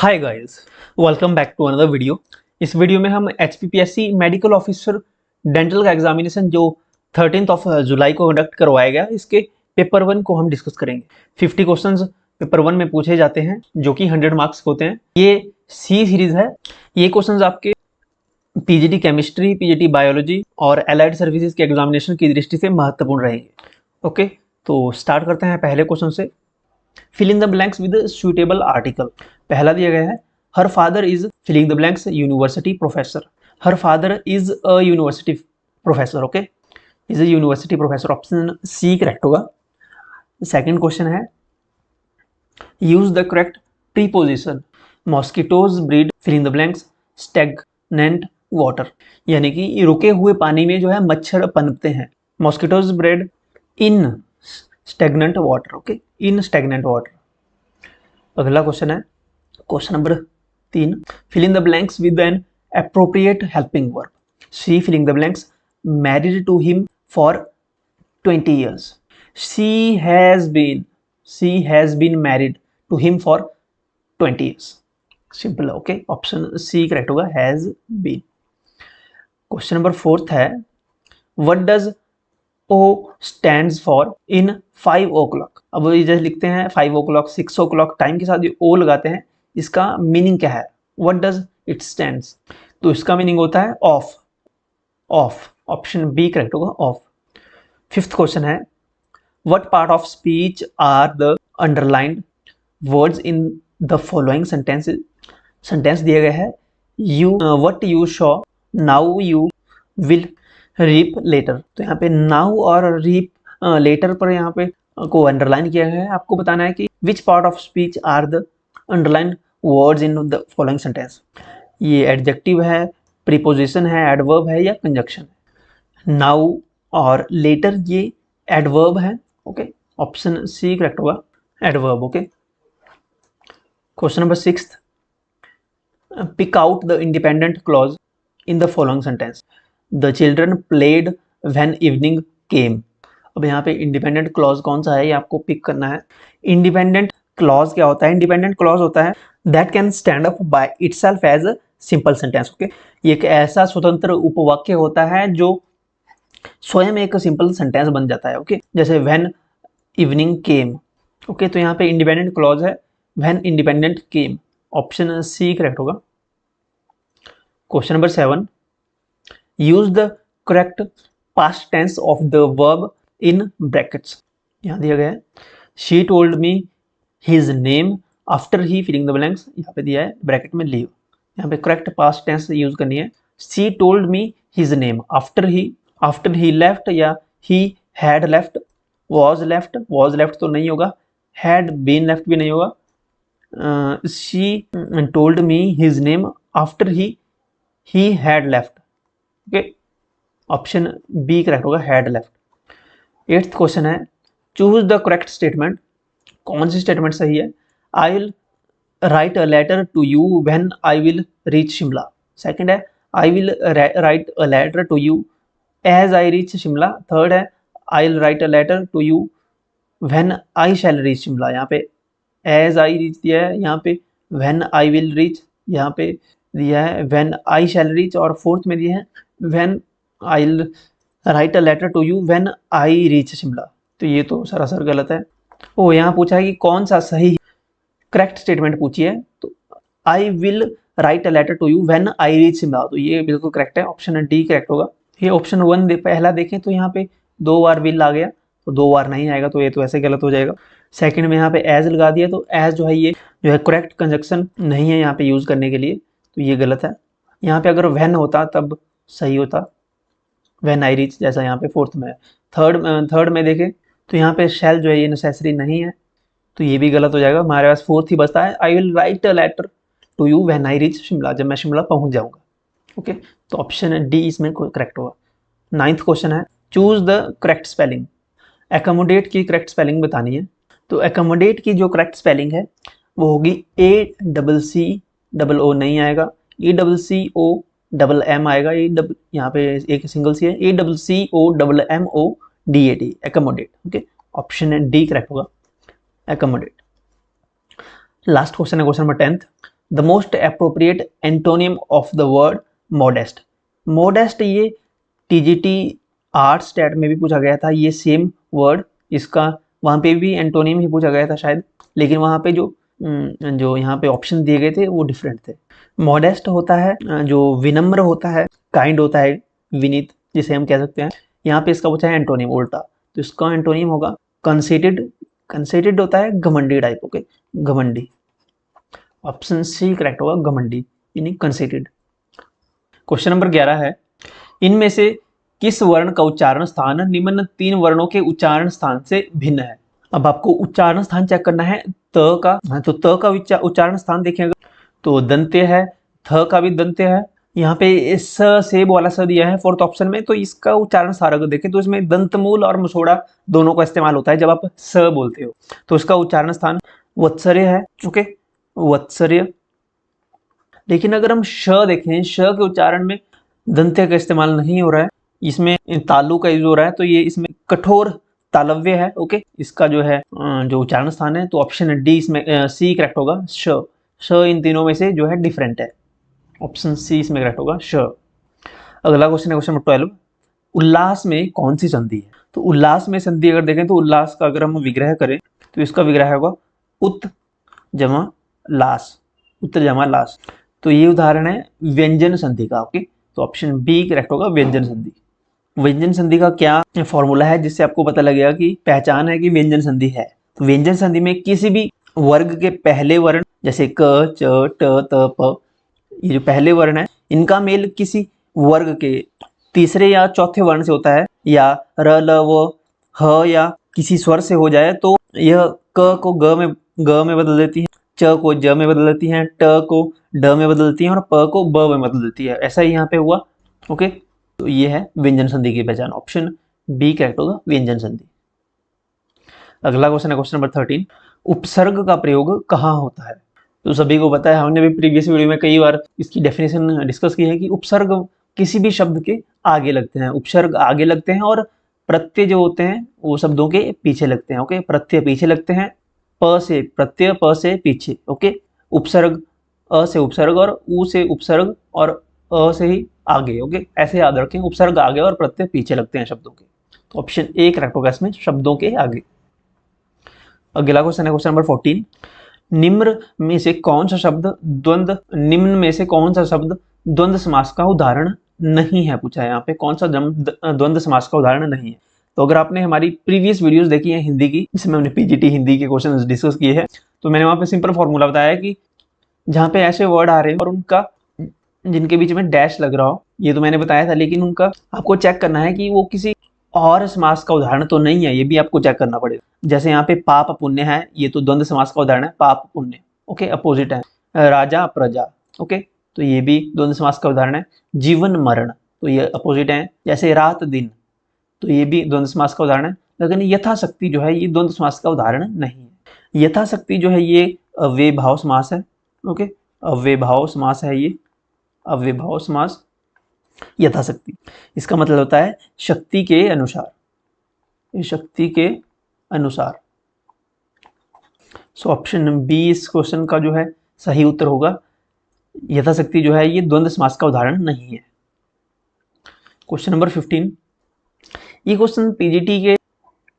Hi guys, welcome back to another video. इस वीडियो में हम HPPSC मेडिकल ऑफिसर डेंटल का एग्जामिनेशन जो 13 जुलाई को कंडक्ट करवाया गया, इसके पेपर 1 को हम डिस्कस करेंगे। 50 क्वेश्चंस पेपर 1 में पूछे जाते हैं जो कि 100 मार्क्स होते हैं। ये सी सीरीज है। ये क्वेश्चंस आपके पीजीटी केमिस्ट्री, पीजीटी बायोलॉजी और एलाइड सर्विसेज के एग्जामिनेशन की दृष्टि से महत्वपूर्ण रहेंगे। ओके, तो स्टार्ट करते हैं पहले क्वेश्चन से। Fill in the blanks with suitable article. पहला दिया गया है, her father is filling the blanks university professor. Her father is a university professor. Okay, is a university professor, option C correct होगा। Second question है, use the correct preposition. Mosquitoes breed filling the blanks stagnant water. यानी कि रुके हुए पानी में जो है मच्छर पनपते हैं। Mosquitoes breed in stagnant water. Okay, in stagnant water. अगला क्वेश्चन है question number 3, fill in the blanks with an appropriate helping verb. She filling the blanks married to him for 20 years. She has been married to him for 20 years. Simple है। Okay, option C correct होगा, has been. Question number 4 है, what does O stands for in 5 o'clock। अब ये जैसे लिखते हैं 5 o'clock, 6 o'clock, time के साथ ये O लगाते हैं, इसका मीनिंग क्या है? What does it stands? तो इसका मीनिंग होता है off. Off, option B correct होगा, ऑफ। फिफ्थ क्वेश्चन है, what part of speech are the underlined words in the following sentences? Sentence दिया गया है, what you saw now you will reap later. तो यहाँ पे नाउ और रीप लेटर पर यहाँ पे को अंडरलाइन किया गया है। आपको बताना है कि which part of speech are the underline words in the following sentence. ये एडजेक्टिव है, प्रीपोजिशन है, एडवर्ब है या कंजक्शन है। नाउ और लेटर ये एडवर्ब है। ओके, ऑप्शन सी करेक्ट होगा, adverb. Okay, question number 6, pick out the independent clause in the following sentence. The children played when evening came. अब यहाँ पे इंडिपेंडेंट क्लॉज कौन सा है ये आपको पिक करना है। इंडिपेंडेंट क्लॉज क्या होता है? इंडिपेंडेंट क्लॉज होता है that can stand up by itself as a simple sentence. Okay, ये एक ऐसा स्वतंत्र उपवाक्य होता है जो स्वयं एक सिंपल सेंटेंस बन जाता है। ओके, जैसे व्हेन इवनिंग केम। ओके, तो यहाँ पे इंडिपेंडेंट क्लॉज है when independent came, option C correct होगा। Question number 7, use the correct past tense of the verb in brackets. यहाँ दिया गया है, she told me his name after he filling the blanks. यहाँ पे दिया है ब्रैकेट में लीव। यहाँ पे करेक्ट पास्ट टेंस यूज करनी है। She told me his name after he left या he had left. Was left तो नहीं होगा, हैड बीन लेफ्ट भी नहीं होगा। She told me his name after he had left. Okay, option B correct होगा, हैड लेफ्ट। 8th क्वेश्चन है, choose the correct statement. कौन सी स्टेटमेंट सही है? I will write a letter to you when I will reach Shimla. Second है, I will write a letter to you as I reach Shimla. Third है, I will write a letter to you when I shall reach Shimla. यहाँ पे as I reach दिया है, यहाँ पे when I will reach, यहाँ पे दिया है व्हेन आई शैल रीच, और फोर्थ में दिया है when I will write a letter to you when I reach Shimla. तो ये तो सरासर गलत है। ओ, यहाँ पूछा है कि कौन सा सही करेक्ट स्टेटमेंट पूछी है, तो I will write a letter to you when I reach Shimla, तो ये बिल्कुल करेक्ट है, ऑप्शन डी करेक्ट होगा। ये ऑप्शन 1 पहला देखें तो यहाँ पे 2 बार विल आ गया, तो 2 बार नहीं आएगा, तो ये तो ऐसे गलत हो जाएगा। सेकंड में यहाँ पे एज लगा दिया, तो एज जो है ये जो है करेक्ट कंजक्शन नहीं है यहाँ पे यूज करने के लिए, तो ये गलत है। यहाँ पे अगर व्हेन होता तब सही होता, व्हेन आई रीच, जैसा यहाँ पे फोर्थ में है। थर्ड में देखें तो यहाँ पे शैल जो है ये नेसेसरी नहीं है, तो ये भी गलत हो जाएगा। हमारे पास फोर्थ ही बचता है, I will write a letter to you when I reach Shimla, जब मैं शिमला पहुंच जाऊंगा। ओके, तो ऑप्शन डी इसमें करेक्ट होगा। 9th क्वेश्चन है, choose the correct spelling. Accommodate की करेक्ट स्पेलिंग बतानी है। तो एकोमोडेट की जो करेक्ट स्पेलिंग है वो होगी ACCO नहीं आएगा, ECCOMM आएगा। यहाँ पे एक सिंगल सी है, ACCOMMODAT, accommodate. Okay, option D correct होगा, एकोमोडेट। लास्ट क्वेश्चन है question number 10th, the most appropriate antonym of the word modest. Modest ये टीजीटी आर्ट्स स्टैट में भी पूछा गया था, ये सेम वर्ड, इसका वहाँ पे भी एंटोनियम ही पूछा गया था शायद, लेकिन वहाँ पे जो यहाँ पे ऑप्शन दिए गए थे वो डिफरेंट थे। मॉडेस्ट होता है जो विनम्र होता है, काइंड होता है, विनीत जिसे हम कह सकते हैं। यहाँ पे इसका पूछा है एंटोनियम उल्टा, तो इसका एंटोनियम होगा कंसेटेड। कंसेटेड होता है घमंडी टाइप, ओके, घमंडी। ऑप्शन सी करेक्ट होगा, घमंडी यानी कंसेटेड। क्वेश्चन नंबर 11 है, इनमें से किस वर्ण का उच्चारण स्थान निम्न 3 वर्णों के उच्चारण स्थान से भिन्न है। अब आपको उच्चारण स्थान चेक करना है त का, तो त का उच्चारण स्थान देखेंगे तो दंत्य है, थ का भी दंत्य है। यहाँ पे स सेब वाला स दिया है फोर्थ ऑप्शन में, तो इसका उच्चारण स्थान अगर देखें तो इसमें दंतमूल और मुसोड़ा दोनों का इस्तेमाल होता है जब आप स बोलते हो, तो इसका उच्चारण स्थान वत्सर्य है, ओके, वत्सर्य। लेकिन अगर हम श देखें, श के उच्चारण में दंत्य का इस्तेमाल नहीं हो रहा है, इसमें तालु का यूज हो रहा है, तो ये इसमें कठोर तालव्य है, ओके। इसका जो है जो उच्चारण स्थान है, तो ऑप्शन डी इसमें सी करेक्ट होगा, श। श इन तीनों में से जो है डिफरेंट है, ऑप्शन सी इसमें करेक्ट होगा, श। अगला क्वेश्चन है क्वेश्चन नंबर 12, उल्लास में कौन सी संधि है। तो उल्लास में संधि अगर देखें तो उल्लास का अगर हम विग्रह करें तो इसका विग्रह होगा उत जमा लास, उत्त जमा लास। तो ये उदाहरण है व्यंजन संधि का, ओके, तो ऑप्शन बी करेक्ट होगा, व्यंजन संधि। व्यंजन संधि का क्या फॉर्मूला है जिससे आपको पता लगेगा कि पहचान है कि व्यंजन संधि है। तो व्यंजन संधि में किसी भी वर्ग के पहले वर्ण जैसे क, च, ट, त, प, ये जो पहले वर्ण है इनका मेल किसी वर्ग के तीसरे या चौथे वर्ण से होता है, या र, ल, व, ह या किसी स्वर से हो जाए तो यह क को ग में बदल देती है, च को ज में बदल देती है, ट को ड में बदल देती है और प को ब में बदल देती है। ऐसा ही यहाँ पे हुआ, ओके। तो ये है व्यंजन संधि की पहचान, ऑप्शन बी करेक्ट होगा, व्यंजन संधि। अगला क्वेश्चन है क्वेश्चन नंबर 13, उपसर्ग का प्रयोग कहाँ होता है। तो सभी को पता है, हमने भी प्रीवियस वीडियो में कई बार इसकी डेफिनेशन डिस्कस की है कि उपसर्ग किसी भी शब्द के आगे लगते हैं, उपसर्ग आगे लगते हैं और प्रत्यय जो होते हैं वो शब्दों के पीछे लगते हैं, ओके। प्रत्यय पीछे लगते हैं, प से प्रत्यय, प से पीछे, ओके। उपसर्ग अ से उपसर्ग और उ से उपसर्ग और अ से ही आगे, ओके, ऐसे याद रखें, उपसर्ग आगे और प्रत्यय पीछे लगते हैं शब्दों के। तो ऑप्शन ए करेक्ट होगा इसमें, शब्दों के आगे। अगला क्वेश्चन है क्वेश्चन नंबर 14, निम्न में से कौन सा शब्द द्वंद्व समास का उदाहरण नहीं है, पूछा है यहाँ पे, कौन सा द्वंद्व समास का उदाहरण नहीं है। तो अगर आपने हमारी प्रीवियस वीडियोस देखी है हिंदी की, जिसमें हमने पीजीटी हिंदी के क्वेश्चन डिस्कस किए हैं, तो मैंने वहाँ पे सिंपल फॉर्मूला बताया है कि जहाँ पे ऐसे वर्ड आ रहे हैं और उनका जिनके बीच में डैश लग रहा हो, ये तो मैंने बताया था, लेकिन उनका आपको चेक करना है कि वो किसी और समास का उदाहरण तो नहीं है, ये भी आपको चेक करना पड़ेगा। जैसे यहाँ पे पाप पुण्य है, ये तो द्वंद्व समास का उदाहरण है, पाप पुण्य, ओके, अपोजिट है। राजा प्रजा, ओके, तो ये भी द्वंद्व समास का उदाहरण है। जीवन मरण, तो ये अपोजिट है। जैसे रात दिन, तो ये भी द्वंद्व समास का उदाहरण है। लेकिन यथाशक्ति जो है ये द्वंद्व समास का उदाहरण नहीं है। यथाशक्ति जो है ये अव्ययभाव समास है, ओके, अव्ययभाव समास है ये, अव्ययभाव समास यथाशक्ति। इसका मतलब होता है शक्ति के अनुसार, शक्ति के अनुसार। सो ऑप्शन बी इस क्वेश्चन का जो है सही उत्तर होगा। यथाशक्ति जो है ये द्वंद्व समास का उदाहरण नहीं है। क्वेश्चन नंबर 15, ये क्वेश्चन पीजीटी के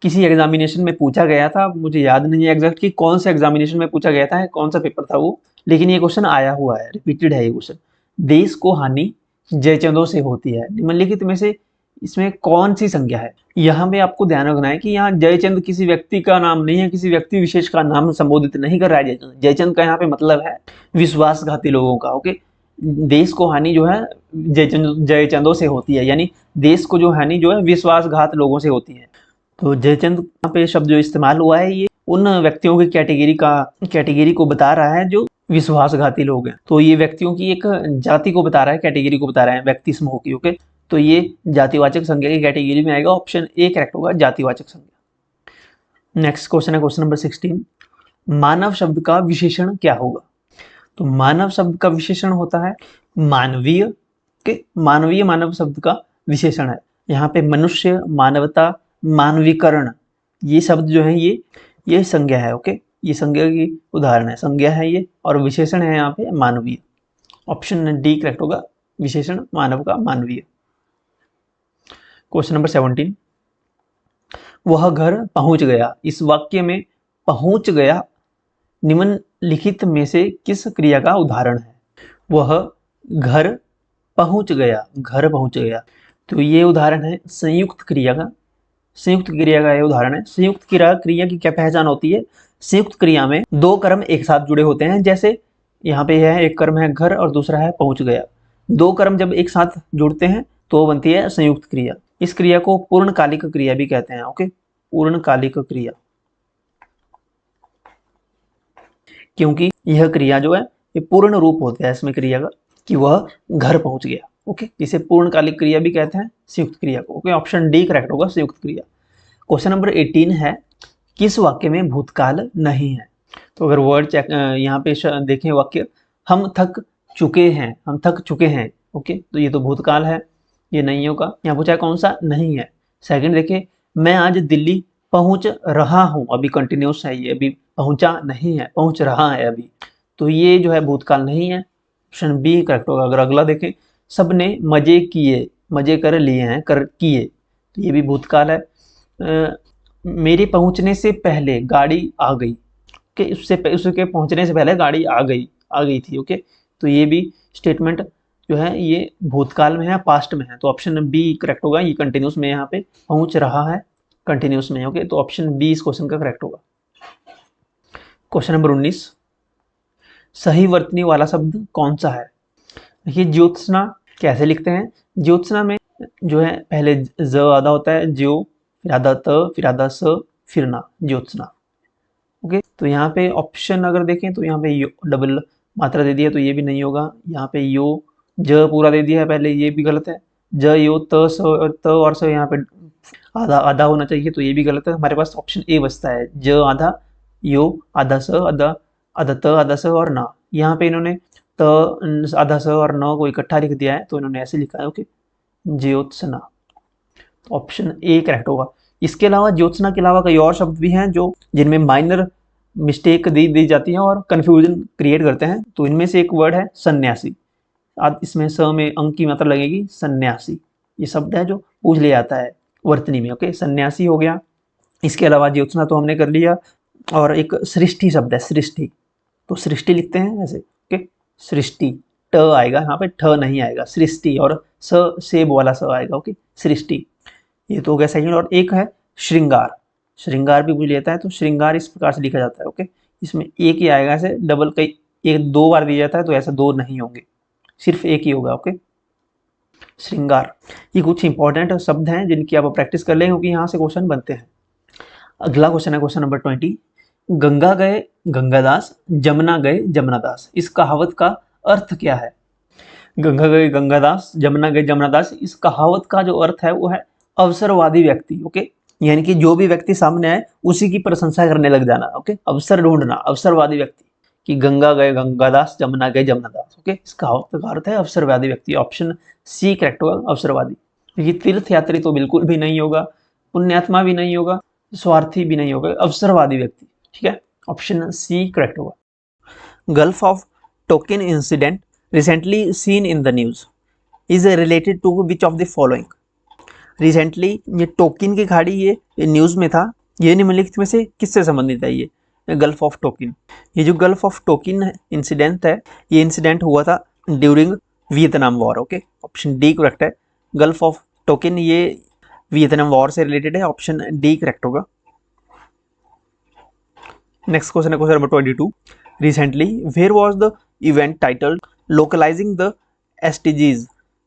किसी एग्जामिनेशन में पूछा गया था, मुझे याद नहीं है एग्जैक्ट कि कौन सा एग्जामिनेशन में पूछा गया था, कौन सा पेपर था वो, लेकिन ये क्वेश्चन आया हुआ है, रिपीटेड है ये क्वेश्चन। देश को हानि जयचंदों से होती है, निम्नलिखित में से इसमें कौन सी संज्ञा है। यहाँ पे आपको ध्यान रखना है कि यहाँ जयचंद किसी व्यक्ति का नाम नहीं है, किसी व्यक्ति विशेष का नाम संबोधित नहीं कर रहा है जयचंद। जयचंद का यहाँ पे मतलब है विश्वासघाती लोगों का, ओके। देश को हानि जो है जयचंदों से होती है, यानी देश को जो हानि जो है विश्वासघात लोगों से होती है। तो जयचंद यहाँ पे शब्द जो इस्तेमाल हुआ है ये उन व्यक्तियों की कैटेगरी को बता रहा है जो विश्वासघाती लोग हैं। तो ये व्यक्तियों की एक जाति को बता रहा है, कैटेगरी को बता रहा है, व्यक्ति समूह की, ओके। तो ये जातिवाचक संज्ञा की कैटेगरी में आएगा, ऑप्शन ए करेक्ट होगा, जातिवाचक संज्ञा। नेक्स्ट क्वेश्चन है क्वेश्चन नंबर 16, मानव शब्द का विशेषण क्या होगा। तो मानव शब्द का विशेषण होता है मानवीय, के मानवीय मानव शब्द का विशेषण है। यहाँ पे मनुष्य, मानवता, मानवीकरण, ये शब्द जो है ये संज्ञा है, ओके, ये संज्ञा की उदाहरण है, संज्ञा है ये, और विशेषण है यहाँ पे मानवीय। ऑप्शन डी करेक्ट होगा, विशेषण मानव का, मानवीय। क्वेश्चन नंबर 17, वह घर पहुंच गया। इस वाक्य में पहुंच गया निम्नलिखित में से किस क्रिया का उदाहरण है? वह घर पहुंच गया, घर पहुंच गया, तो ये उदाहरण है संयुक्त क्रिया का, संयुक्त क्रिया का ये उदाहरण है। संयुक्त क्रिया की क्या पहचान होती है? संयुक्त क्रिया में दो कर्म एक साथ जुड़े होते हैं, जैसे यहाँ पे है एक कर्म है घर और दूसरा है पहुंच गया। दो कर्म जब एक साथ जुड़ते हैं तो बनती है संयुक्त क्रिया। इस क्रिया को पूर्णकालिक क्रिया भी कहते हैं। ओके, पूर्णकालिक क्रिया, क्योंकि यह क्रिया जो है ये पूर्ण रूप होता है इसमें क्रिया का, कि वह घर पहुंच गया। ओके, इसे पूर्णकालिक क्रिया भी कहते हैं संयुक्त क्रिया को। ओके, ऑप्शन डी करेक्ट होगा, संयुक्त क्रिया। क्वेश्चन नंबर 18 है, किस वाक्य में भूतकाल नहीं है? तो अगर वर्ड चेक यहाँ पे देखें वाक्य, हम थक चुके हैं, हम थक चुके हैं। ओके, तो ये तो भूतकाल है, ये नहीं होगा। यहाँ पूछा कौन सा नहीं है। सेकंड देखिए, मैं आज दिल्ली पहुंच रहा हूं, अभी कंटिन्यूस है ये, अभी पहुंचा नहीं है, पहुंच रहा है अभी, तो ये जो है भूतकाल नहीं है। ऑप्शन बी करेक्ट होगा। अगर अगला देखें, सबने मजे किए, मजे कर लिए हैं, कर किए, तो ये भी भूतकाल है। मेरे पहुंचने से पहले गाड़ी आ गई, कि उसके पहुंचने से पहले गाड़ी आ गई थी। ओके, तो ये भी स्टेटमेंट जो है ये भूतकाल में है, पास्ट में है, तो ऑप्शन बी करेक्ट होगा। ये कंटिन्यूस में यहाँ पे पहुंच रहा है, कंटिन्यूस में। ओके, तो ऑप्शन बी इस क्वेश्चन का करेक्ट होगा। क्वेश्चन नंबर 19, सही वर्तनी वाला शब्द कौन सा है? देखिए, ज्योत्सना कैसे लिखते हैं? ज्योत्सना में जो है पहले ज आधा होता है, ज्यो, फिर आधा त, फिर आधा स, फिर ना, ज्योत्सना। ओके, तो यहाँ पे ऑप्शन अगर देखें तो यहाँ पे यो डबल मात्रा दे दिया, तो ये भी नहीं होगा। यहाँ पे यो ज पूरा दे दिया है पहले, ये भी गलत है। ज यो त स और त और स यहाँ पे आधा आधा होना चाहिए, तो ये भी गलत है। हमारे पास ऑप्शन ए बचता है, ज आधा, यो आधा, स आधा, आधा त, आधा स और ना। यहाँ पे इन्होंने त आधा स और न को इकट्ठा लिख दिया है, तो इन्होंने ऐसे लिखा है। Okay, Jyotsna, option A correct होगा। इसके अलावा ज्योत्सना के अलावा कई और शब्द भी हैं जो जिनमें माइनर मिस्टेक दी जाती है और कंफ्यूजन क्रिएट करते हैं। तो इनमें से एक वर्ड है सन्यासी। अब इसमें स में अंक की मात्रा लगेगी, सन्यासी। ये शब्द है जो पूछ लिया जाता है वर्तनी में। ओके, सन्यासी हो गया। इसके अलावा ज्योत्सना तो हमने कर लिया, और एक सृष्टि शब्द है, सृष्टि। तो सृष्टि लिखते हैं ऐसे। ओके, सृष्टि, ट आएगा यहाँ पे, ठ नहीं आएगा, सृष्टि, और स सेब वाला स आएगा। ओके, सृष्टि, ये तो हो गया सेकंड। और एक है श्रृंगार, श्रृंगार भी पूछ लेता है, तो श्रृंगार इस प्रकार से लिखा जाता है। ओके, इसमें एक ही आएगा, ऐसे डबल कई एक दो बार दिया जाता है, तो ऐसे दो नहीं होंगे, सिर्फ एक ही होगा। ओके, श्रृंगार। ये कुछ इंपॉर्टेंट शब्द हैं जिनकी आप प्रैक्टिस कर लें, क्योंकि यहाँ से क्वेश्चन बनते हैं। अगला क्वेश्चन है क्वेश्चन नंबर 20, गंगा गए गंगादास, जमुना गए जमुनादास, इस कहावत का अर्थ क्या है? गंगा गए गंगादास, जमुना गए जमुनादास, इस कहावत का जो अर्थ है वो है अवसरवादी व्यक्ति। ओके, यानी कि जो भी व्यक्ति सामने आए उसी की प्रशंसा करने लग जाना। ओके, अवसर ढूंढना, अवसरवादी व्यक्ति, कि गंगा गए गंगादास, जमुना गए जमुनादास। ओके, इस कहावत का अर्थ है अवसरवादी व्यक्ति। ऑप्शन सी करेक्ट होगा, अवसरवादी। ये तीर्थ यात्री तो बिल्कुल भी नहीं होगा, पुण्यात्मा भी नहीं होगा, स्वार्थी भी नहीं होगा, अवसरवादी व्यक्ति। ठीक है, ऑप्शन सी करेक्ट होगा। Gulf of Tonkin incident recently seen in the news is related to which of the following? Recently ये टोकिन की खाड़ी ये न्यूज़ में था, ये निम्नलिखित में से किससे संबंधित है? ये गल्फ ऑफ टोकिन, ये जो गल्फ ऑफ टोकिन इंसिडेंट है, ये इंसिडेंट हुआ था during Vietnam war. Okay, option D correct है। गल्फ ऑफ टोकिन ये वियतनाम वॉर से रिलेटेड है, ऑप्शन डी करेक्ट होगा। नेक्स्ट क्वेश्चन है question number 22, recently where was the event titled localizing the SDGs,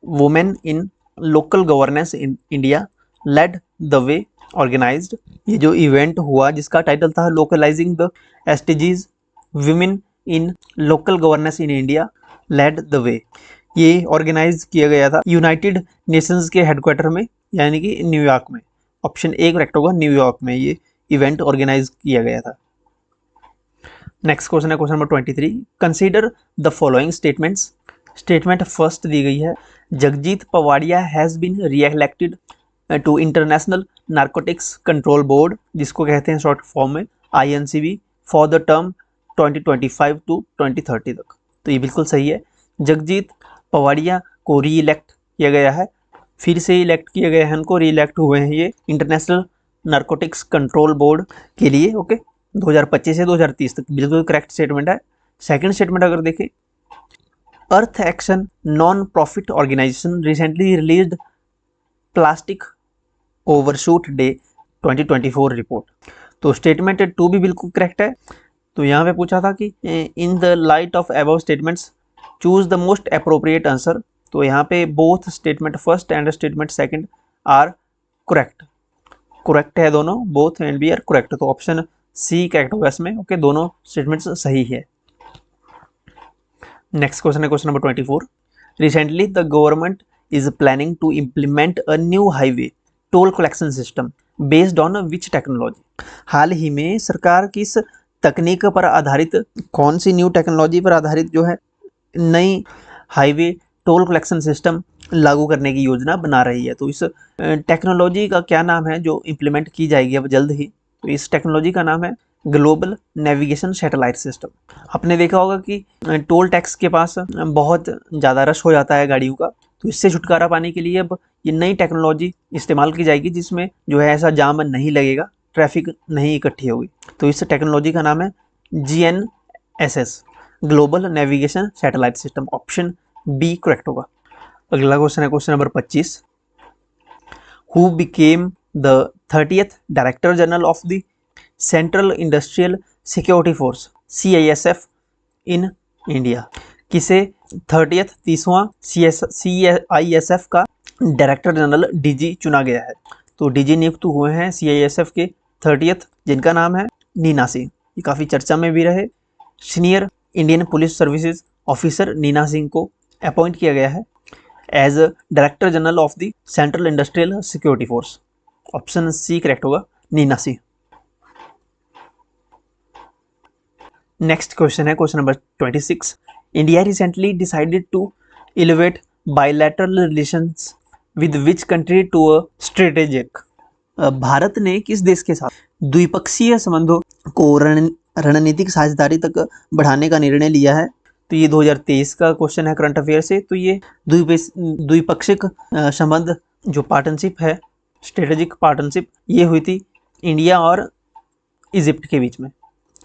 women in local governance in India led the way organized। ये जो event हुआ जिसका title था localizing the SDGs, women in local governance in India led the way, ये organise किया गया था United Nations के हेडक्वार्टर में, यानी कि न्यूयॉर्क में। ऑप्शन ए करेक्ट होगा, न्यूयॉर्क में ये इवेंट ऑर्गेनाइज किया गया था। नेक्स्ट क्वेश्चन है question number 23, consider the following statements. Statement first दी गई है, Jagjit Pawadia has been reelected to International Narcotics Control Board, जिसको कहते हैं शॉर्ट फॉर्म में INCB, for the term 2025 to 2030 तक। तो ये बिल्कुल सही है। जगजीत पवाड़िया को री इलेक्ट किया गया है, फिर से इलेक्ट किया गया है, उनको री इलेक्ट हुए हैं ये इंटरनेशनल नारकोटिक्स कंट्रोल बोर्ड के लिए। ओके, 2025 से 2030 तक, बिल्कुल करेक्ट स्टेटमेंट है। सेकंड स्टेटमेंट अगर देखें, Earth Action non profit organisation recently released plastic overshoot day 2024 report. तो स्टेटमेंट 2 भी बिल्कुल करेक्ट है। तो यहाँ पे पूछा था कि in the light of above statements choose the most appropriate answer. तो यहाँ पे both statement first and statement second are correct, correct है दोनों, both and B are correct. तो ऑप्शन सी करेक्ट होगा इसमें। ओके, दोनों स्टेटमेंट्स सही है। नेक्स्ट क्वेश्चन है question number 24। Recently the government is planning to implement a new highway toll collection system based on which technology. हाल ही में सरकार किस तकनीक पर आधारित, कौन सी न्यू टेक्नोलॉजी पर आधारित जो है नई हाईवे टोल कलेक्शन सिस्टम लागू करने की योजना बना रही है। तो इस टेक्नोलॉजी का क्या नाम है जो इम्प्लीमेंट की जाएगी अब जल्द ही। तो इस टेक्नोलॉजी का नाम है ग्लोबल नेविगेशन सैटेलाइट सिस्टम। आपने देखा होगा कि टोल टैक्स के पास बहुत ज़्यादा रश हो जाता है गाड़ियों का, तो इससे छुटकारा पाने के लिए अब ये नई टेक्नोलॉजी इस्तेमाल की जाएगी जिसमें जो है ऐसा जाम नहीं लगेगा, ट्रैफिक नहीं इकट्ठी होगी। तो इस टेक्नोलॉजी का नाम है GNSS, global navigation satellite system. Option B correct होगा। अगला क्वेश्चन है question number 25। Who became the 30th director general of the central industrial security force CISF in India. किसे 30वां CISF का डायरेक्टर जनरल DG चुना गया है। तो DG नियुक्त हुए हैं CISF के 30th, जिनका नाम है नीना सिंह। ये काफ़ी चर्चा में भी रहे। Senior Indian police services officer Neena Singh को अपॉइंट किया गया है as director general of the central industrial security force. Option C correct होगा, नीना सिंह। नेक्स्ट क्वेश्चन है question number 26। India recently decided to elevate bilateral relations with which country to a strategic. Bharat ने किस देश के साथ द्विपक्षीय संबंधों को रणनीतिक साझेदारी तक बढ़ाने का निर्णय लिया है। तो ये 2023 का क्वेश्चन है करंट अफेयर से। तो ये द्विपक्षिक संबंध जो पार्टनरशिप है, स्ट्रेटेजिक पार्टनरशिप, ये हुई थी इंडिया और इजिप्ट के बीच में।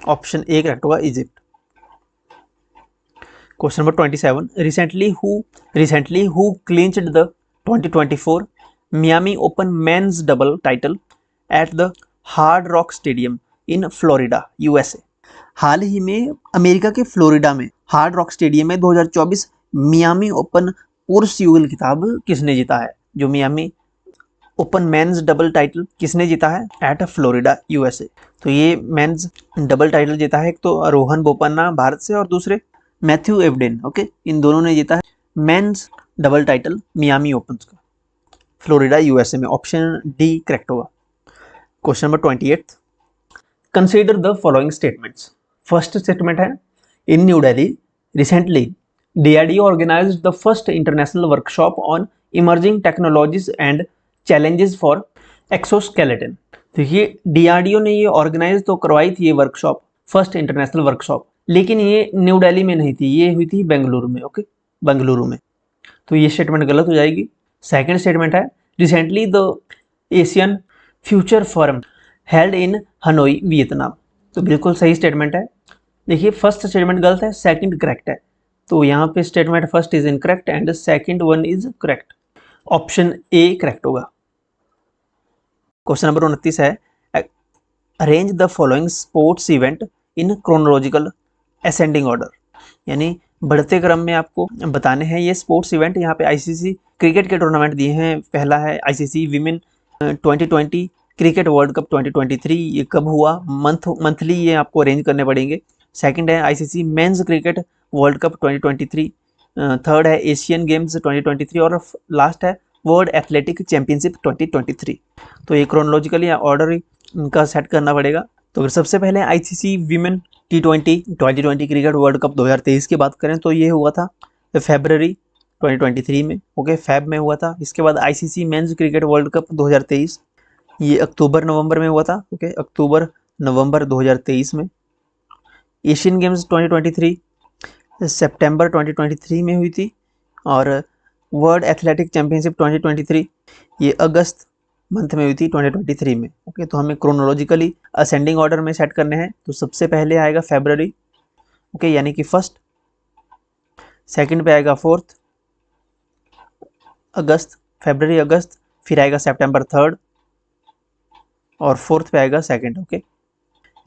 ऑप्शन ए करेक्ट होगा, Egypt. Question number 27। Recently who clinched the 2024 Miami open mains double title at the hard rock stadium in Florida USA। हाल ही में अमेरिका के फ्लोरिडा में हार्ड रॉक स्टेडियम में 2024 मियामी ओपन पुरुष युगल खिताब किसने जीता है। जो Miami open mains double title किसने जीता है एट फ्लोरिडा USA। तो ये मेंस डबल टाइटल जीता है, एक तो रोहन बोपन्ना भारत से और दूसरे मैथ्यू एवडेन। ओके, इन दोनों ने जीता है men's double title Miami Open का फ्लोरिडा USA में। ऑप्शन डी करेक्ट होगा। Question number 28। Consider the following statements. First statement है in New Delhi recently DRDO organised the first international workshop on emerging technologies and challenges for exoskeleton. तो ये DRDO ने ये organise तो करवाई थी ये वर्कशॉप, फर्स्ट इंटरनेशनल वर्कशॉप, लेकिन ये न्यू दिल्ली में नहीं थी, ये हुई थी बेंगलुरु में। ओके, बेंगलुरु में। तो ये स्टेटमेंट गलत हो जाएगी। सेकंड स्टेटमेंट है recently the Asian future forum held in Hanoi Vietnam. तो बिल्कुल सही स्टेटमेंट है। देखिए, फर्स्ट स्टेटमेंट गलत है, सेकंड करेक्ट है। तो यहाँ पे statement first is incorrect and second one is correct. Option A correct होगा। क्वेश्चन नंबर 29 है arrange the following sports event in chronological ascending order. यानी बढ़ते क्रम में आपको बताने हैं ये स्पोर्ट्स इवेंट। यहाँ पे ICC क्रिकेट के टूर्नामेंट दिए हैं। पहला है ICC women 2020 cricket world cup 2023, ये कब हुआ, मंथली ये आपको अरेंज करने पड़ेंगे। सेकंड है ICC men's cricket world cup 2023। Third है एशियन गेम्स 2023 और लास्ट है वर्ल्ड एथलेटिक चैंपियनशिप 2023। तो ये क्रोनोलॉजिकली ऑर्डर इनका सेट करना पड़ेगा। तो अगर सबसे पहले ICC women T20 2020 cricket world cup 2023 की बात करें तो ये हुआ था फरवरी 2023 में। ओके, फेब में हुआ था। इसके बाद ICC men's cricket world cup 2023, ये अक्टूबर नवंबर में हुआ था। ओके, अक्टूबर नवंबर 2023 में। एशियन गेम्स 2023 सितंबर 2023 में हुई थी, और वर्ल्ड एथलेटिक चैंपियनशिप 2023 ये अगस्त मंथ में हुई थी 2023 में। ओके, तो हमें क्रोनोलॉजिकली असेंडिंग ऑर्डर में सेट करने हैं। तो सबसे पहले आएगा फरवरी, ओके, यानी कि फर्स्ट, सेकंड पे आएगा फोर्थ अगस्त, फरवरी अगस्त, फिर आएगा सितंबर थर्ड, और फोर्थ पे आएगा सेकंड। ओके,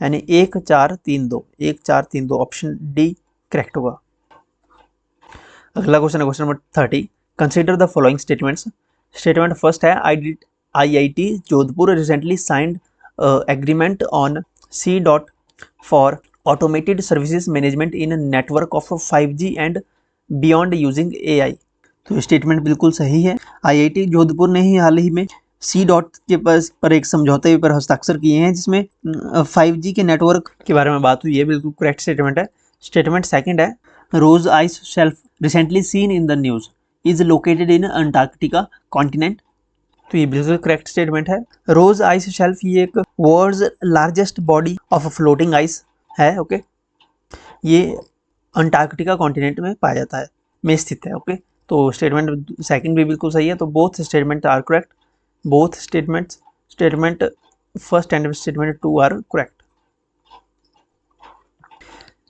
यानी 1-4-3-2, 1-4-3-2, ऑप्शन डी करेक्ट होगा। अगला क्वेश्चन है question number 30। Consider the following statements. Statement first है, IIT Jodhpur recently signed agreement on C. For automated services management in network of 5G and beyond using AI। तो statement बिल्कुल सही है। IIT Jodhpur ने ही हाल ही में C. के पर एक समझौते पर हस्ताक्षर किए हैं, जिसमें 5G के नेटवर्क के बारे में बात हुई है। बिल्कुल करेक्ट स्टेटमेंट है। स्टेटमेंट सेकंड है, Ross ice shelf recently seen in the news is located in Antarctica continent. तो ये बिल्कुल करेक्ट स्टेटमेंट है। रोज आइस शेल्फ ये एक world's largest body of floating ice है। ओके, ये अंटार्कटिका कॉन्टिनेंट में पाया जाता है, में स्थित है। ओके, तो स्टेटमेंट सेकंड भी बिल्कुल सही है। तो both statement are correct, both statement first and statement 2 are correct.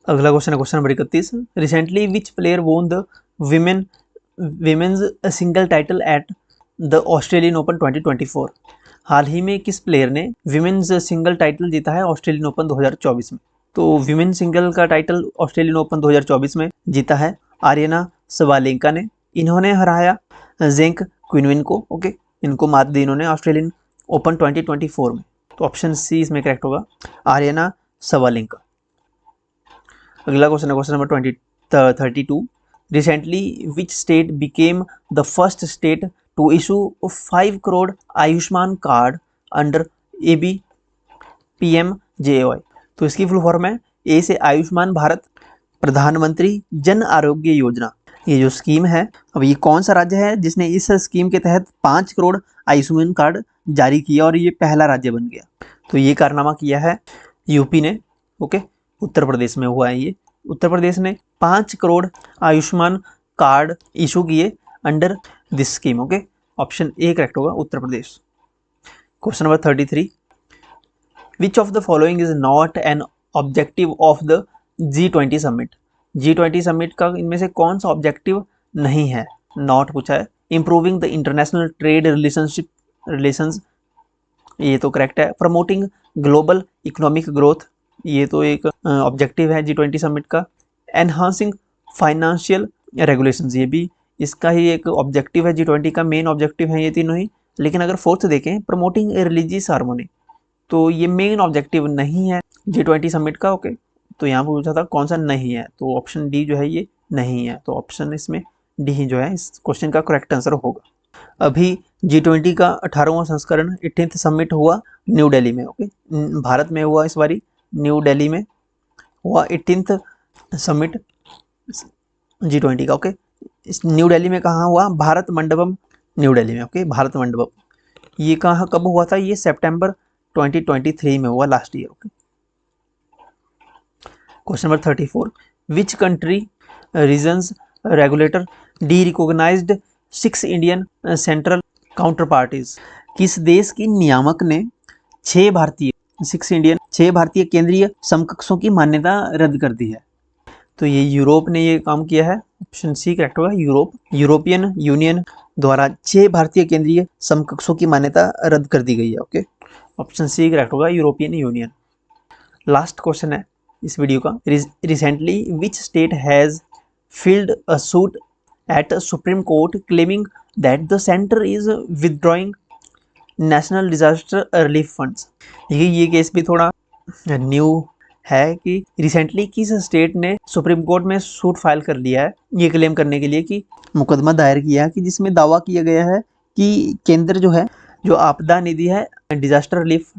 अगला क्वेश्चन है question number 31। Recently which player won the women's single title at the Australian Open 2024। हाल ही में किस प्लेयर ने विमेन्स सिंगल टाइटल जीता है ऑस्ट्रेलियन ओपन 2024 में? तो विमेन सिंगल का टाइटल ऑस्ट्रेलियन ओपन 2024 में जीता है आर्यना सवालेंका ने। इन्होंने हराया जेंक क्विनविन को। ओके, इनको मात दी इन्होंने ऑस्ट्रेलियन ओपन 2024 में। तो ऑप्शन सी इसमें करेक्ट होगा, आर्यना सवालेंका। अगला क्वेश्चन है question number 32। Recently which state became the first state to issue 5 crore Ayushman card under ABPMJY। तो इसकी फुल फॉर्म है, ए से आयुष्मान भारत प्रधानमंत्री जन आरोग्य योजना। ये जो स्कीम है, अब ये कौन सा राज्य है जिसने इस स्कीम के तहत 5 करोड़ आयुष्मान कार्ड जारी किया और ये पहला राज्य बन गया? तो ये कारनामा किया है यूपी ने। ओके, उत्तर प्रदेश में हुआ है ये। उत्तर प्रदेश ने 5 करोड़ आयुष्मान कार्ड इशू किए under this scheme. Okay, option A correct होगा, Uttar Pradesh. Question number 33। Which of the following is not an objective of the G20 summit. G20 summit का इनमें से कौन सा ऑब्जेक्टिव नहीं है, नॉट पूछा है? Improving the international trade relations, ये तो करेक्ट है। प्रमोटिंग ग्लोबल इकोनॉमिक ग्रोथ, ये तो एक ऑब्जेक्टिव है G20 समिट का। एनहांसिंग फाइनेंशियल रेगुलेशंस, ये भी इसका ही एक ऑब्जेक्टिव है, G20 का मेन ऑब्जेक्टिव है ये तीनों ही। लेकिन अगर फोर्थ देखें, प्रमोटिंग रिलीजियस हार्मोनी, तो ये मेन ऑब्जेक्टिव नहीं है G20 समिट का। ओके, तो यहाँ पर पूछा था कौन सा नहीं है, तो ऑप्शन डी जो है ये नहीं है। तो ऑप्शन इसमें डी ही जो है इस क्वेश्चन का करेक्ट आंसर होगा। अभी G20 का 18वां संस्करण 18th समिट हुआ न्यू दिल्ली में। ओके, भारत में हुआ इस बारी, न्यू दिल्ली में हुआ 18th समिट G20 का। ओके, इस न्यू दिल्ली में कहाँ हुआ? भारत मंडपम न्यू दिल्ली में। ओके, भारत मंडपम ये कहाँ कब हुआ था? ये सितंबर 2023 में हुआ, last year. Okay, question number 34। Which country regions regulator derecognised 6 Indian central counterparties. किस देश की नियामक ने 6 भारतीय केंद्रीय समकक्षों की मान्यता रद्द कर दी है? तो ये यूरोप ने ये काम किया है, ऑप्शन सी करेक्ट होगा, यूरोप। यूरोपियन यूनियन द्वारा 6 भारतीय केंद्रीय समकक्षों की मान्यता रद्द कर दी गई है। ओके, ऑप्शन सी करेक्ट होगा, यूरोपियन यूनियन। लास्ट क्वेश्चन है इस वीडियो का। Recently which state has filed a suit at Supreme Court claiming that the center is withdrawing national disaster relief funds। ये केस भी थोड़ा न्यू है कि recently किस स्टेट ने सुप्रीम कोर्ट में सूट फाइल कर लिया है ये क्लेम करने के लिए, कि मुकदमा दायर किया है कि जिसमें दावा किया गया है कि केंद्र जो है, जो आपदा निधि है, डिजास्टर रिलीफ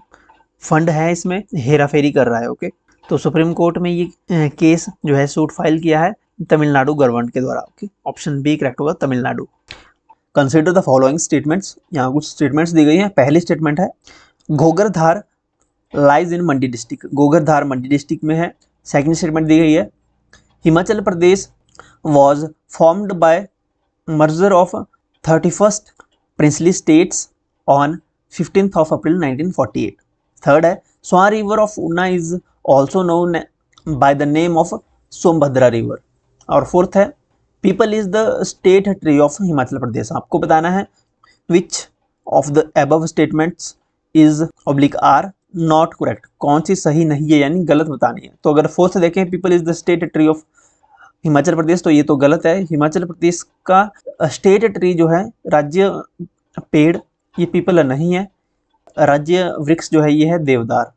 फंड है, इसमें हेराफेरी कर रहा है। ओके, तो सुप्रीम कोर्ट में ये केस जो है सूट फाइल किया है तमिलनाडु गवर्नमेंट के द्वारा। ओके, ऑप्शन बी करेक्ट होगा, Tamil Nadu. Consider the following statements. यहाँ कुछ स्टेटमेंट्स दी गई हैं। पहली स्टेटमेंट है, Ghoghardhar lies in Mandi district. Ghoghardhar Mandi district में है। सेकंड स्टेटमेंट दी गई है, Himachal Pradesh was formed by merger of 31st princely states on 15th of April 1948. Third है, Swan river of Una is also known by the name of Sombhadra river. और फोर्थ है, peepal is the state tree of Himachal Pradesh. आपको बताना है which of the above statements is oblique are not correct, कौन सी सही नहीं है यानी गलत बतानी है। तो अगर फोर्थ देखें, peepal is the state tree of Himachal Pradesh, तो ये तो गलत है। हिमाचल प्रदेश का स्टेट ट्री जो है, राज्य पेड़, ये पीपल नहीं है। राज्य वृक्ष जो है ये है देवदार।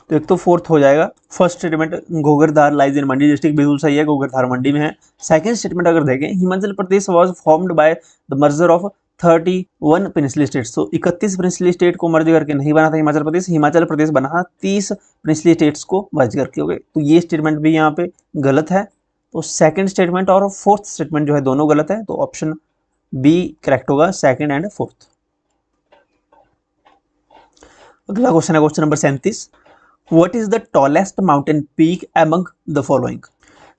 तो एक तो फोर्थ हो जाएगा। First statement Ghoghardhar lies in Mandi district, बिल्कुल सही है, घोगरधार मंडी में है। सेकंड स्टेटमेंट अगर देखें, Himachal Pradesh was formed by the merger of 31 princely states, तो 31 प्रिंसली स्टेट को मर्ज करके नहीं बना था हिमाचल प्रदेश, हिमाचल प्रदेश बना था 30 प्रिंसली स्टेट्स को मर्ज करके। हो गए, तो ये स्टेटमेंट भी यहाँ पे गलत है। तो सेकंड स्टेटमेंट और फोर्थ स्टेटमेंट जो है दोनों गलत है, तो ऑप्शन बी करेक्ट होगा, सेकंड एंड फोर्थ। अगला क्वेश्चन है question number 37, what is the tallest mountain peak among the following.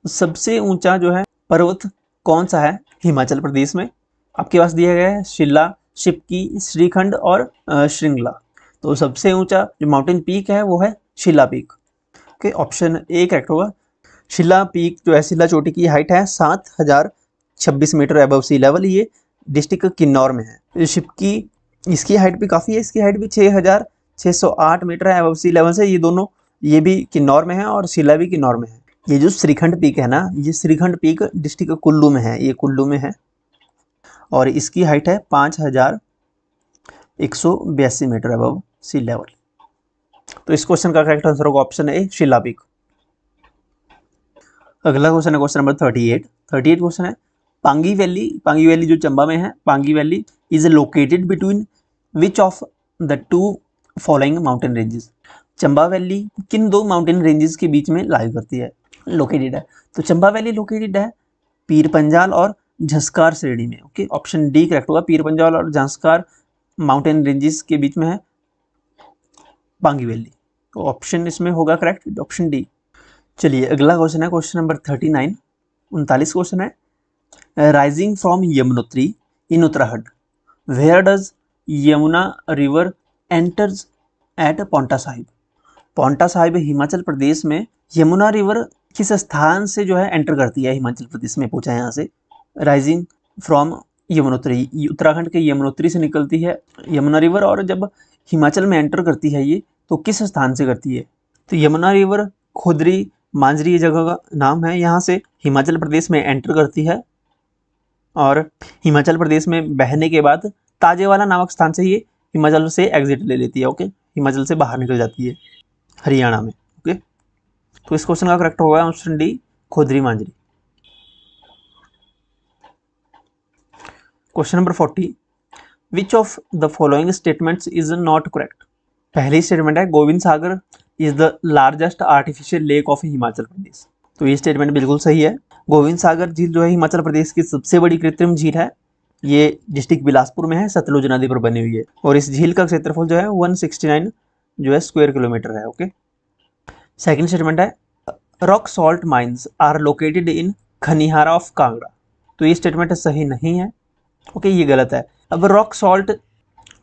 सबसे ऊंचा जो है पर्वत कौन सा है हिमाचल प्रदेश में। आपके पास दिया गया है शिला, शिपकी, श्रीखंड और श्रृंगला। तो सबसे ऊंचा जो माउंटेन पीक है वो है शिला peak. Okay, option A correct होगा। शिला पीक जो है, शिला चोटी की हाइट है 7026 मीटर अबव सी लेवल, ये डिस्ट्रिक्ट किन्नौर में है। शिपकी, इसकी हाइट भी काफ़ी है, इसकी हाइट भी 6608 मीटर है अबव सी लेवल से, ये दोनों, ये भी किन्नौर में है और शिला भी किन्नौर में है। ये जो श्रीखंड पीक है ना, ये श्रीखंड पीक डिस्ट्रिक्ट कुल्लू में है, ये कुल्लू में है और इसकी हाइट है 5182 मीटर अबव सी लेवल। तो इस क्वेश्चन का करेक्ट आंसर होगा ऑप्शन ए शिला पीक। अगला क्वेश्चन है क्वेश्चन नंबर 38 क्वेश्चन है, पांगी वैली जो चंबा में है, Pangi valley is located between which of the two following mountain ranges. Chamba valley किन दो माउंटेन रेंजेस के बीच में लाई करती है, लोकेटेड है। तो चंबा वैली लोकेटेड है पीर पंजाल और झंस्कार श्रेणी में। ओके, ऑप्शन डी करेक्ट होगा, पीर पंजाल और झंस्कार माउंटेन रेंजेस के बीच में है पांगी वैली, तो ऑप्शन इसमें होगा करेक्ट, ऑप्शन डी। चलिए अगला क्वेश्चन है क्वेश्चन नंबर 39 क्वेश्चन है, rising from Yamunotri in Uttarakhand, where does Yamuna river enters at Paonta Sahib. Paonta Sahib Himachal Pradesh में यमुना रिवर किस स्थान से जो है एंटर करती है हिमाचल प्रदेश में, पूछा है यहाँ से। राइजिंग फ्रॉम यमुनोत्री, उत्तराखंड के यमुनोत्री से निकलती है यमुना रिवर, और जब हिमाचल में एंटर करती है ये, तो किस स्थान से करती है। तो यमुना रिवर खोदरी मांजरी ये जगह का नाम है, यहाँ से हिमाचल प्रदेश में एंटर करती है और हिमाचल प्रदेश में बहने के बाद ताजेवाला नामक स्थान से ये हिमाचल से एग्जिट ले लेती है। ओके, हिमाचल से बाहर निकल जाती है हरियाणा में। ओके, तो इस क्वेश्चन का करेक्ट होगा option D Khodri Majri. Question number 40, which of the following statements is not correct. पहली स्टेटमेंट है Gobind Sagar is the largest artificial lake of Himachal Pradesh, तो ये स्टेटमेंट बिल्कुल सही है। गोविंद सागर झील जो है हिमाचल प्रदेश की सबसे बड़ी कृत्रिम झील है, ये डिस्ट्रिक्ट बिलासपुर में है, सतलुज नदी पर बनी हुई है और इस झील का क्षेत्रफल जो है 169 जो है स्क्वायर किलोमीटर है। ओके, सेकंड स्टेटमेंट है rock salt mines are located in Khaniyara of Kangra, तो ये स्टेटमेंट सही नहीं है। ओके, ये गलत है। अब रॉक सॉल्ट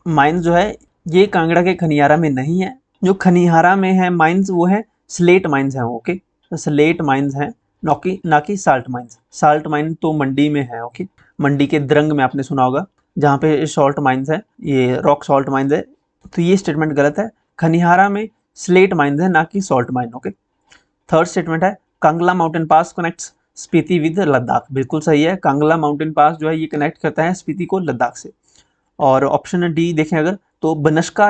माइंस जो है ये कांगड़ा के खनिहारा में नहीं है, जो खनिहारा में है माइंस वो है स्लेट माइंस हैं। ओके, तो स्लेट माइंस हैं, ना कि साल्ट माइंस। साल्ट माइन तो मंडी में है। ओके, मंडी के द्रंग में आपने सुना होगा, जहाँ पे सॉल्ट माइंस है, ये रॉक सॉल्ट माइंस है, तो ये स्टेटमेंट गलत है। खनिहारा में स्लेट माइंस है, ना कि salt mine. Okay, third statement है Kangla mountain pass connects Spiti with Ladakh, बिल्कुल सही है। कांगला माउंटेन पास जो है ये कनेक्ट करता है स्पीति को लद्दाख से। और ऑप्शन डी देखें अगर, तो बनस्का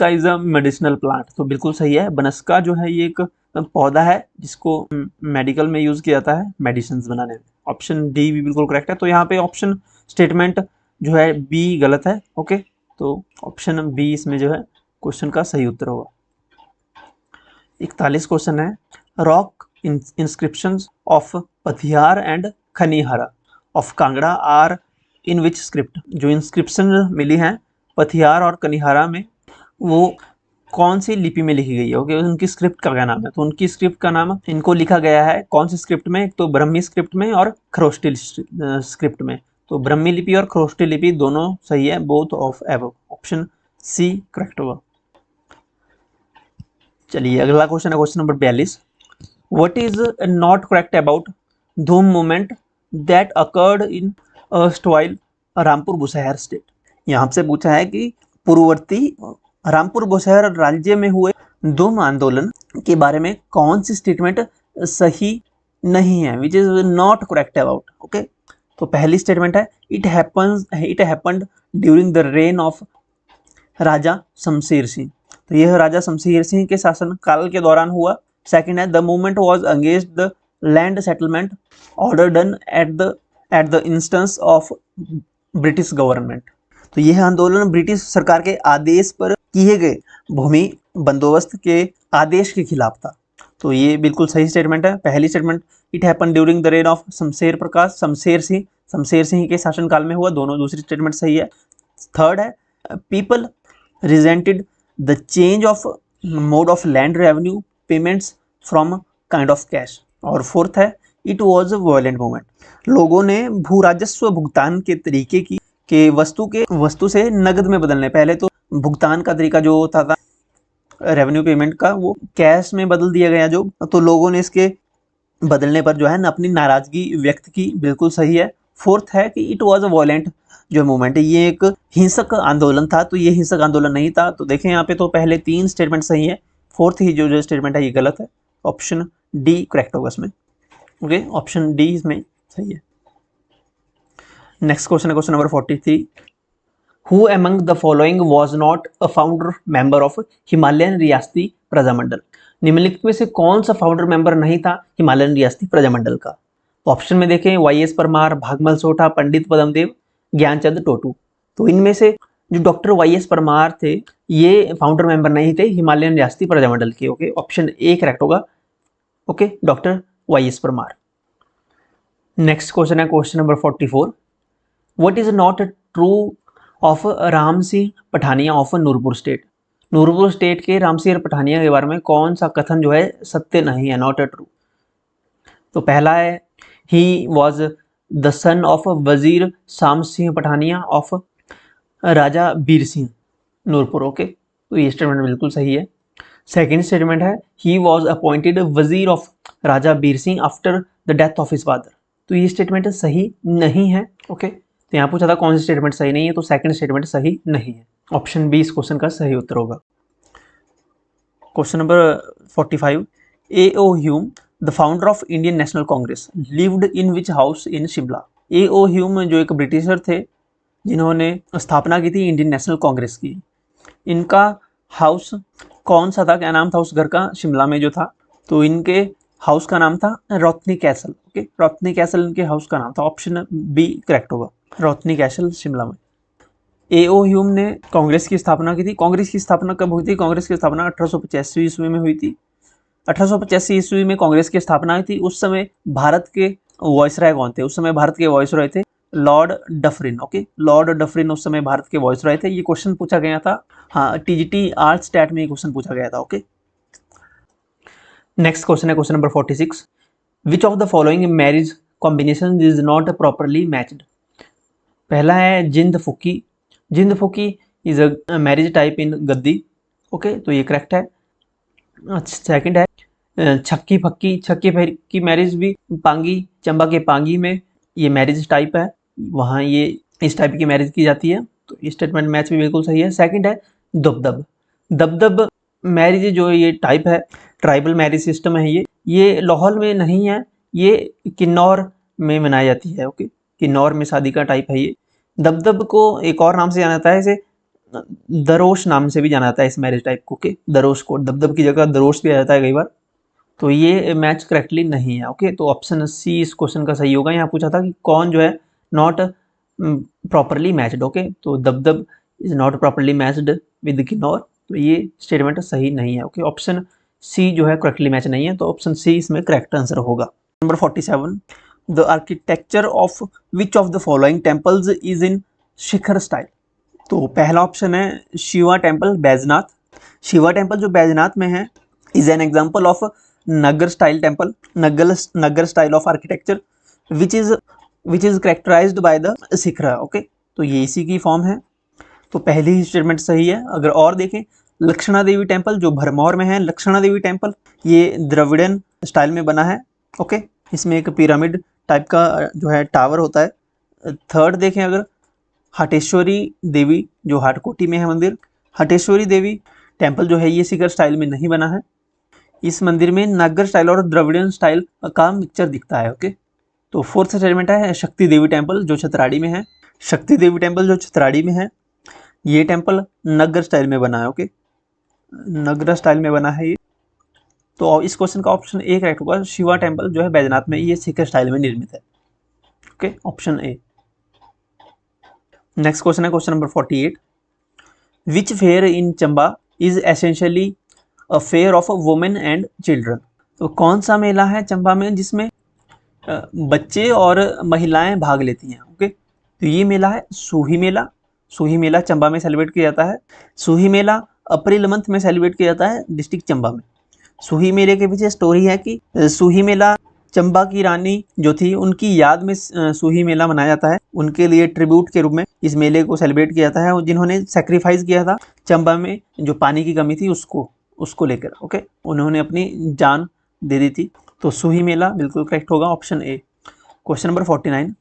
इज अ मेडिसिनल प्लांट, तो बिल्कुल सही है। बनस्का जो है ये एक पौधा है जिसको मेडिकल में यूज किया जाता है मेडिसिन बनाने में। ऑप्शन डी भी बिल्कुल करेक्ट है। तो यहाँ पे ऑप्शन स्टेटमेंट जो है बी गलत है। ओके, तो ऑप्शन बी इसमें जो है क्वेश्चन का सही उत्तर होगा। 41 क्वेश्चन है, rock inscriptions of Pathiyar and Khaniyara of Kangra are in which script. जो इंस्क्रिप्शन मिली हैं पथियार और कनिहारा में, वो कौन सी लिपि में लिखी गई है, ओके, उनकी स्क्रिप्ट का क्या नाम है, तो उनकी स्क्रिप्ट का नाम इनको लिखा गया है कौन सी स्क्रिप्ट में, एक तो ब्रह्मी स्क्रिप्ट में और खरोष्टी स्क्रिप्ट में। तो ब्रह्मी लिपि और खरोष्टी लिपि दोनों सही है, both of above, option C correct होगा। चलिए अगला क्वेश्चन है question number 42। What is not correct about Dhoom movement that occurred in erstwhile Rampur Bushahr state. यहाँ से पूछा है कि पूर्ववर्ती रामपुर बुशहर राज्य में हुए धूम आंदोलन के बारे में कौन सी स्टेटमेंट सही नहीं है, which is not correct about, okay. तो पहली स्टेटमेंट है it happened during the reign of Raja Shamsher Singh, तो यह राजा शमशेर सिंह के शासन काल के दौरान हुआ। सेकंड है the movement was against the land settlement order done at the instance of British government, तो यह आंदोलन ब्रिटिश सरकार के आदेश पर किए गए भूमि बंदोबस्त के आदेश के खिलाफ था। तो ये बिल्कुल सही स्टेटमेंट है। पहली statement it happen during the reign of Shamsher Singh के शासनकाल में हुआ, दोनों दूसरी स्टेटमेंट सही है। थर्ड है people resented the change of mode of land revenue payments from kind of cash, और फोर्थ है इट वाज वायलेंट मूवमेंट, लोगों ने भू राजस्व भुगतान के तरीके के वस्तु से नगद में बदलने, पहले तो भुगतान का तरीका जो होता था रेवेन्यू पेमेंट का वो कैश में बदल दिया गया जो, तो लोगों ने इसके बदलने पर जो है ना अपनी नाराजगी व्यक्त की, बिल्कुल सही है। फोर्थ है कि इट वाज अ वायलेंट जो मूवमेंट है ये एक हिंसक आंदोलन था, तो ये हिंसक आंदोलन नहीं था। तो देखें यहाँ पे तो पहले तीन स्टेटमेंट सही है, फोर्थ ही जो स्टेटमेंट है ये गलत है, ऑप्शन डी करेक्ट होगा इसमें, ओके, ऑप्शन डी इसमें सही है। नेक्स्ट क्वेश्चन है question number 43। Who among the following was not a founder member of Himalayan Riyasati Prajamandal, निम्नलिखित में से कौन सा फाउंडर मेंबर नहीं था हिमालयन रियासती प्रजामंडल का। ऑप्शन में देखें वाईएस परमार, भागमल सोठा, पंडित पदमदेव, ज्ञानचंद टोटू। तो इनमें से जो डॉक्टर वाईएस परमार थे ये फाउंडर मेंबर नहीं थे हिमालयन रियासती प्रजामंडल के, ओके, ऑप्शन ए करेक्ट होगा, okay, doctor Y S Parmar. Next question है question number 44। What is not true of Ram Singh Pathania of Nurpur state, Nurpur state के राम सिंह पठानिया के बारे में कौन सा कथन जो है सत्य नहीं है, नॉट ट्रू। तो पहला है he was the son of Wazir Sham Singh Pathania of Raja Bir Singh Nurpur, okay, तो ये स्टेटमेंट बिल्कुल सही है। सेकेंड स्टेटमेंट है he was appointed Wazir of Raja Bir Singh after the death of his father, तो ये स्टेटमेंट सही नहीं है, ओके। तो यहाँ पूछा था कौन सी स्टेटमेंट सही नहीं है, तो सेकंड स्टेटमेंट सही नहीं है, ऑप्शन बी इस क्वेश्चन का सही उत्तर होगा। Question number 45। A.O. Hume the founder of Indian national Congress lived in which house in Shimla, A.O. Hume जो एक ब्रिटिशर थे जिन्होंने स्थापना की थी इंडियन नेशनल कांग्रेस की, इनका हाउस कौन सा था, क्या नाम था उस घर का शिमला में जो था, तो इनके हाउस का नाम था रोथनी कैसल, ओके, रोथनी कैसल इनके हाउस का नाम था, ऑप्शन बी करेक्ट होगा, रोथनी कैसल शिमला में। A.O. ह्यूम ने कांग्रेस की स्थापना की थी। कांग्रेस की स्थापना कब हुई थी, कांग्रेस की स्थापना 1885 ईस्वी में हुई थी। 1885 ईस्वी में कांग्रेस की स्थापना हुई थी। उस समय भारत के वॉइसरॉय कौन थे, उस समय भारत के वॉइसरॉय थे Lord Dufferin, okay, Lord Dufferin उस समय भारत के वॉइसरॉय थे। ये क्वेश्चन पूछा गया था, हाँ, टीजीटी आर्ट स्टैट में ये क्वेश्चन पूछा गया था, ओके। नेक्स्ट क्वेश्चन है question number 46। Which of the following marriage combination is not properly matched, पहला है Jind Phuki, Jind Phuki is a marriage type in Gaddi, okay, तो ये करेक्ट है। सेकंड है छक्की फक्की, छक्की फक्की मैरिज भी पांगी, चंबा के पांगी में ये मैरिज टाइप है, वहाँ ये इस टाइप की मैरिज की जाती है, तो ये स्टेटमेंट मैच भी बिल्कुल सही है। सेकंड है दबदब, दबदब मैरिज जो ये टाइप है ट्राइबल मैरिज सिस्टम है, ये लाहौल में नहीं है, ये किन्नौर में मनाई जाती है, ओके, किन्नौर में शादी का टाइप है ये। दबदब को एक और नाम से जाना जाता है, इसे दरोश नाम से भी जाना जाता है इस मैरिज टाइप को, ओके, दरोश को, दबदब की जगह दरोश भी आ जाता है कई बार, तो ये मैच करेक्टली नहीं है, ओके, तो ऑप्शन सी इस क्वेश्चन का सही होगा। यहाँ पूछा था कि कौन जो है नॉट प्रॉपरली मैच्ड, ओके, तो Dabdab is not properly matched with Kinnaur, तो ये स्टेटमेंट सही नहीं है, ओके, ऑप्शन सी जो है करेक्टली मैच नहीं है, तो ऑप्शन सी इसमें करेक्ट आंसर होगा। Number 47। The architecture of which of the following temples is in Shikhar style, तो पहला ऑप्शन है शिवा टेम्पल बैजनाथ, शिवा टेम्पल जो बैजनाथ में है is an example of Nagar style temple, Nagar style of architecture which is characterised by the shikhara. Okay, तो ये इसी की फॉर्म है। तो पहली ही स्टेटमेंट सही है। अगर और देखें, लक्षणा देवी टेम्पल जो भरमौर में है, लक्षणा देवी टेम्पल ये द्रविड़न स्टाइल में बना है। ओके, इसमें एक पिरामिड टाइप का जो है टावर होता है। थर्ड देखें अगर, हटेश्वरी देवी जो हाटकोटी में है मंदिर, हटेश्वरी देवी टेम्पल जो है ये शिखर स्टाइल में नहीं बना है। इस मंदिर में नागर स्टाइल और द्रविड़ियन स्टाइल का मिक्सचर दिखता है। ओके, तो फोर्थ स्टेटमेंट है शक्ति देवी टेम्पल जो छतराड़ी में है। शक्ति देवी टेम्पल जो छतराड़ी में है ये टेम्पल नगर स्टाइल में बना है। ओके, नगर स्टाइल में बना है ये। तो इस क्वेश्चन का ऑप्शन ए करेक्ट होगा। शिवा टेम्पल जो है बैजनाथ में, ये शिखर स्टाइल में निर्मित है। Okay, option A. Next question है question number 48। Which fair in Chamba is essentially a fair of women and children. तो कौन सा मेला है चंबा में जिसमें बच्चे और महिलाएं भाग लेती हैं। ओके, तो ये मेला है सूही मेला। सूही मेला चंबा में सेलिब्रेट किया जाता है। सूही मेला अप्रैल मंथ में सेलिब्रेट किया जाता है डिस्ट्रिक्ट चंबा में। सूही मेले के पीछे स्टोरी है कि सूही मेला चंबा की रानी जो थी उनकी याद में सूही मेला मनाया जाता है। उनके लिए ट्रिब्यूट के रूप में इस मेले को सेलिब्रेट किया जाता है, जिन्होंने सेक्रीफाइस किया था चंबा में जो पानी की कमी थी उसको लेकर। ओके, उन्होंने अपनी जान दे दी थी। तो सूही मेला बिल्कुल करेक्ट होगा, option A. Question number 49।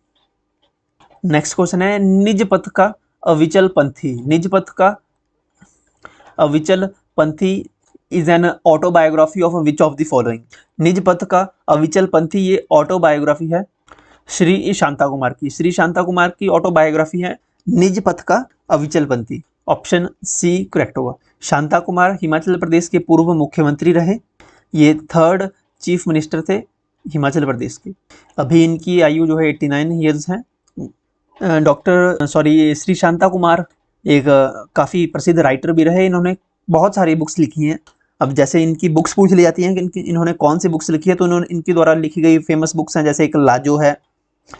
Next question है Nij Path Ka Avichal Panthi. Nij Path Ka Avichal Panthi is an autobiography of which of the following. Nij Path Ka Avichal पंथी ये ऑटोबायोग्राफी है श्री शांता कुमार की। श्री शांता कुमार की ऑटोबायोग्राफी है निज पथ का अविचल पंथी। ऑप्शन सी करेक्ट होगा। शांता कुमार हिमाचल प्रदेश के पूर्व मुख्यमंत्री रहे। ये थर्ड चीफ मिनिस्टर थे हिमाचल प्रदेश के। अभी इनकी आयु जो है 89 ईयर्स है। श्री शांता कुमार एक काफ़ी प्रसिद्ध राइटर भी रहे। इन्होंने बहुत सारी बुक्स लिखी हैं। अब जैसे इनकी बुक्स पूछ ली जाती हैं कि इन्होंने कौन सी बुक्स लिखी है, तो इन्होंने इनके द्वारा लिखी गई फेमस बुक्स हैं, जैसे एक लाजो है,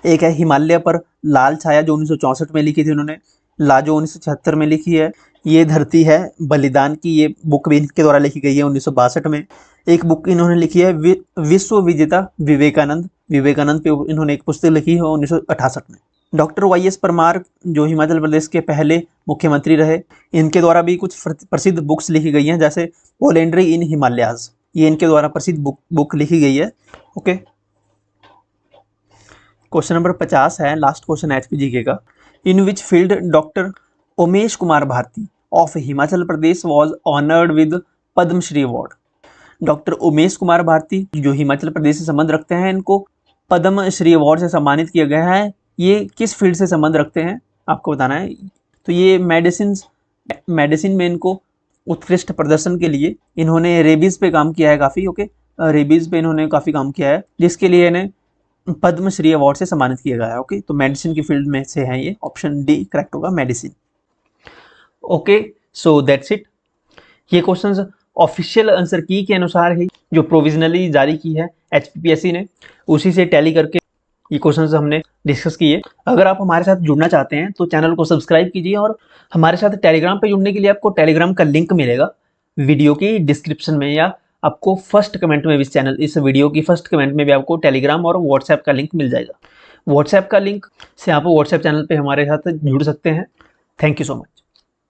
एक है हिमालय पर लाल छाया जो 1964 में लिखी थी उन्होंने, लाजो 1976 में लिखी है। ये धरती है बलिदान की, ये बुक भी इनके द्वारा लिखी गई है 1962 में। एक बुक इन्होंने लिखी है विश्व विजेता विवेकानंद। विवेकानंद पे इन्होंने एक पुस्तक लिखी है 1968 में। डॉक्टर YS परमार जो हिमाचल प्रदेश के पहले मुख्यमंत्री रहे, इनके द्वारा भी कुछ प्रसिद्ध बुक्स लिखी गई हैं, जैसे पोलेंड्री इन हिमालयाज, ये इनके द्वारा प्रसिद्ध बुक लिखी गई है। ओके, क्वेश्चन नंबर 50 है, लास्ट क्वेश्चन HPGK का। In which field doctor Umesh Kumar Bharti of Himachal Pradesh was honoured with Padma Shri award. Doctor Umesh Kumar Bharti जो हिमाचल प्रदेश से संबंध रखते हैं, इनको पद्मश्री अवार्ड से सम्मानित किया गया है। ये किस फील्ड से संबंध रखते हैं आपको बताना है। तो ये मेडिसिन में इनको उत्कृष्ट प्रदर्शन के लिए इन्होंने रेबीज पे काम किया है काफ़ी। ओके, रेबीज पे इन्होंने काफ़ी काम किया है, जिसके लिए इन्हें पद्मश्री अवार्ड से सम्मानित किया गया है। ओके, तो मेडिसिन की फील्ड में से है ये, ऑप्शन डी करेक्ट होगा, medicine. Okay, so that's it. ये क्वेश्चंस ऑफिशियल आंसर की के अनुसार है, जो प्रोविजनली जारी की है HPPSC ने, उसी से टैली करके ये क्वेश्चंस हमने डिस्कस किए। अगर आप हमारे साथ जुड़ना चाहते हैं तो चैनल को सब्सक्राइब कीजिए, और हमारे साथ टेलीग्राम पे जुड़ने के लिए आपको टेलीग्राम का लिंक मिलेगा वीडियो की डिस्क्रिप्शन में, या आपको फर्स्ट कमेंट में भी इस वीडियो की फर्स्ट कमेंट में भी आपको टेलीग्राम और व्हाट्सएप का लिंक मिल जाएगा। व्हाट्सएप का लिंक से आप व्हाट्सएप चैनल पर हमारे साथ जुड़ सकते हैं। Thank you so much.